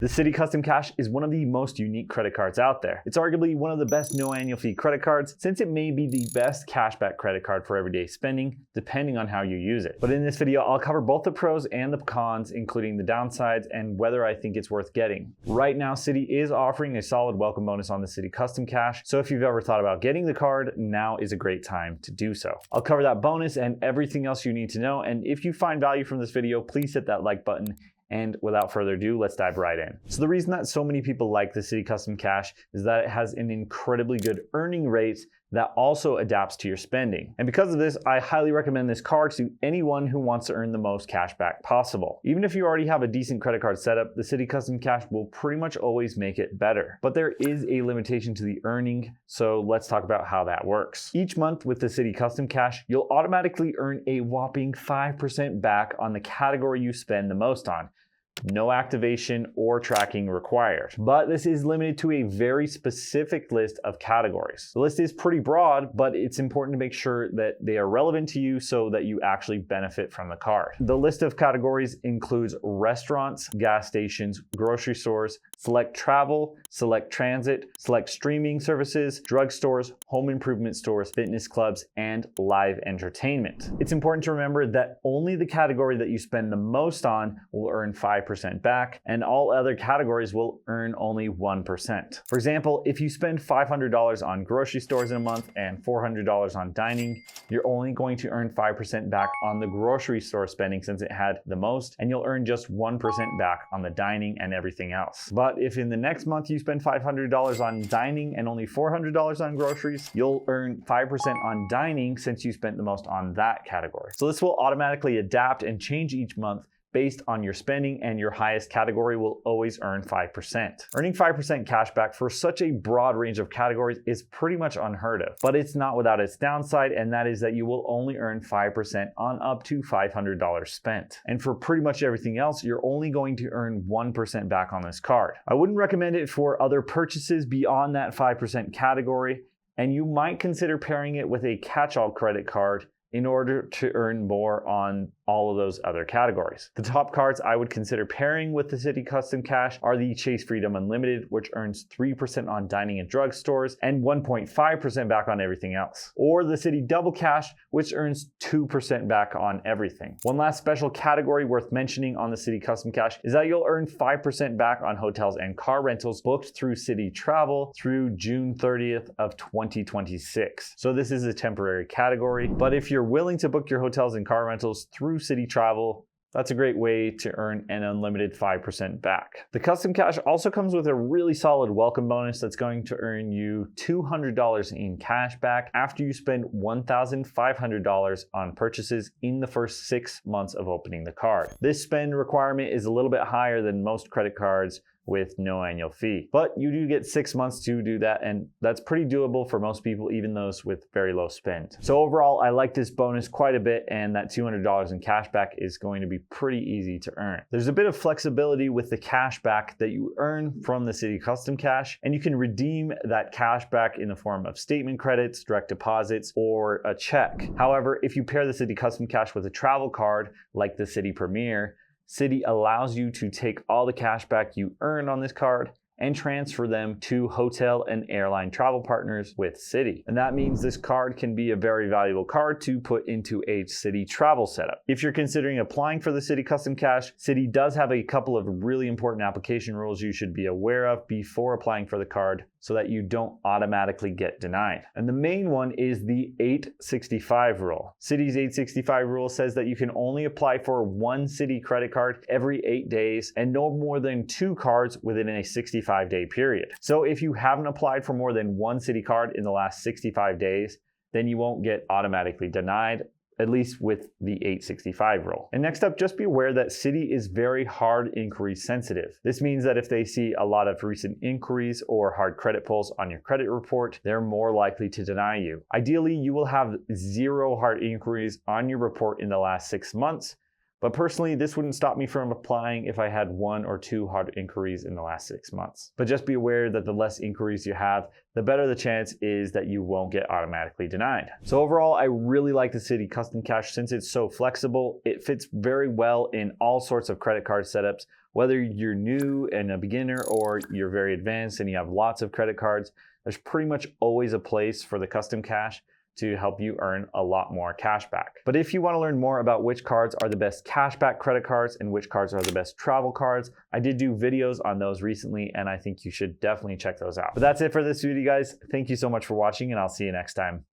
The Citi Custom Cash is one of the most unique credit cards out there. It's arguably one of the best no annual fee credit cards, since it may be the best cashback credit card for everyday spending, depending on how you use it. But in this video, I'll cover both the pros and the cons, including the downsides and whether I think it's worth getting. Right now, Citi is offering a solid welcome bonus on the Citi Custom Cash, so if you've ever thought about getting the card, now is a great time to do so. I'll cover that bonus and everything else you need to know, and if you find value from this video, please hit that like button. And without further ado, let's dive right in. So the reason that so many people like the Citi Custom Cash is that it has an incredibly good earning rate that also adapts to your spending. And because of this, I highly recommend this card to anyone who wants to earn the most cash back possible. Even if you already have a decent credit card setup, the Citi Custom Cash will pretty much always make it better. But there is a limitation to the earning, so let's talk about how that works. Each month with the Citi Custom Cash, you'll automatically earn a whopping 5% back on the category you spend the most on. No activation or tracking required. But this is limited to a very specific list of categories. The list is pretty broad, but it's important to make sure that they are relevant to you so that you actually benefit from the card. The list of categories includes restaurants, gas stations, grocery stores, select travel, select transit, select streaming services, drugstores, home improvement stores, fitness clubs, and live entertainment. It's important to remember that only the category that you spend the most on will earn 5% back, and all other categories will earn only 1%. For example, if you spend $500 on grocery stores in a month and $400 on dining, you're only going to earn 5% back on the grocery store spending since it had the most, and you'll earn just 1% back on the dining and everything else. But if in the next month you spend $500 on dining and only $400 on groceries, you'll earn 5% on dining since you spent the most on that category. So this will automatically adapt and change each month based on your spending, and your highest category will always earn 5%. Earning 5% cash back for such a broad range of categories is pretty much unheard of, but it's not without its downside, and that is that you will only earn 5% on up to $500 spent. And for pretty much everything else, you're only going to earn 1% back on this card. I wouldn't recommend it for other purchases beyond that 5% category, and you might consider pairing it with a catch-all credit card in order to earn more on all of those other categories. The top cards I would consider pairing with the Citi Custom Cash are the Chase Freedom Unlimited, which earns 3% on dining and drugstores and 1.5% back on everything else. Or the Citi Double Cash, which earns 2% back on everything. One last special category worth mentioning on the Citi Custom Cash is that you'll earn 5% back on hotels and car rentals booked through Citi Travel through June 30th of 2026. So this is a temporary category, but if you're willing to book your hotels and car rentals through Citi Travel, that's a great way to earn an unlimited 5% back. The Custom Cash also comes with a really solid welcome bonus that's going to earn you $200 in cash back after you spend $1,500 on purchases in the first 6 months of opening the card. This spend requirement is a little bit higher than most credit cards with no annual fee. But you do get 6 months to do that, and that's pretty doable for most people, even those with very low spend. So overall, I like this bonus quite a bit, and that $200 in cash back is going to be pretty easy to earn. There's a bit of flexibility with the cash back that you earn from the Citi Custom Cash, and you can redeem that cash back in the form of statement credits, direct deposits, or a check. However, if you pair the Citi Custom Cash with a travel card like the Citi Premier, Citi allows you to take all the cash back you earn on this card and transfer them to hotel and airline travel partners with Citi. And that means this card can be a very valuable card to put into a Citi travel setup. If you're considering applying for the Citi Custom Cash, Citi does have a couple of really important application rules you should be aware of before applying for the card so that you don't automatically get denied. And the main one is the 865 rule. Citi's 865 rule says that you can only apply for one Citi credit card every 8 days and no more than 2 cards within a 65-day period. So if you haven't applied for more than one Citi card in the last 65 days, then you won't get automatically denied, at least with the 865 rule. And next up, just be aware that Citi is very hard inquiry sensitive. This means that if they see a lot of recent inquiries or hard credit pulls on your credit report, they're more likely to deny you. Ideally, you will have 0 hard inquiries on your report in the last 6 months, But personally, this wouldn't stop me from applying if I had 1 or 2 hard inquiries in the last 6 months. But just be aware that the less inquiries you have, the better the chance is that you won't get automatically denied. So overall, I really like the Citi Custom Cash since it's so flexible. It fits very well in all sorts of credit card setups, Whether you're new and a beginner or you're very advanced and you have lots of credit cards, there's pretty much always a place for the Custom Cash to help you earn a lot more cash back. But if you want to learn more about which cards are the best cashback credit cards and which cards are the best travel cards, I did do videos on those recently, and I think you should definitely check those out. But that's it for this video, guys. Thank you so much for watching, and I'll see you next time.